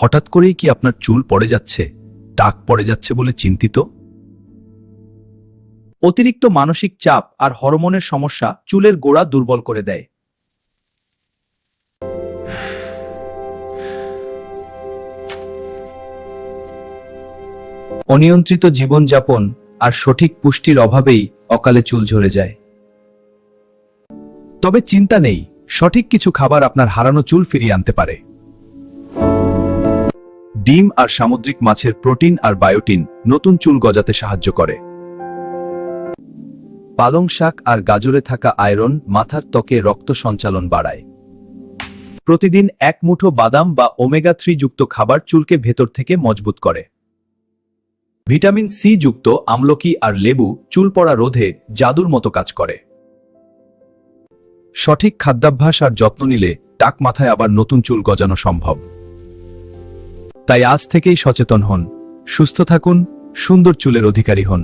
হঠাৎ করেই কি আপনার চুল পড়ে যাচ্ছে, টাক পড়ে যাচ্ছে বলে চিন্তিত? অতিরিক্ত মানসিক চাপ আর হরমোনের সমস্যা চুলের গোড়া দুর্বল করে দেয়। অনিয়ন্ত্রিত জীবনযাপন আর সঠিক পুষ্টির অভাবেই অকালে চুল ঝরে যায়। তবে চিন্তা নেই, সঠিক কিছু খাবার আপনার হারানো চুল ফিরিয়ে আনতে পারে। ডিম আর সামুদ্রিক মাছের প্রোটিন আর বায়োটিন নতুন চুল গজাতে সাহায্য করে। পালং শাক আর গাজরে থাকা আয়রন মাথার ত্বকে রক্ত সঞ্চালন বাড়ায়। প্রতিদিন এক মুঠো বাদাম বা ওমেগা 3 যুক্ত খাবার চুলকে ভেতর থেকে মজবুত করে। ভিটামিন সি যুক্ত আমলকি আর লেবু চুল পড়া রোধে জাদুর মতো কাজ করে। সঠিক খাদ্যাভ্যাস আর যত্ন নিলে টাক মাথায় আবার নতুন চুল গজানো সম্ভব। তাই আজ থেকেই সচেতন হন, সুস্থ থাকুন, সুন্দর চুলের অধিকারী হন।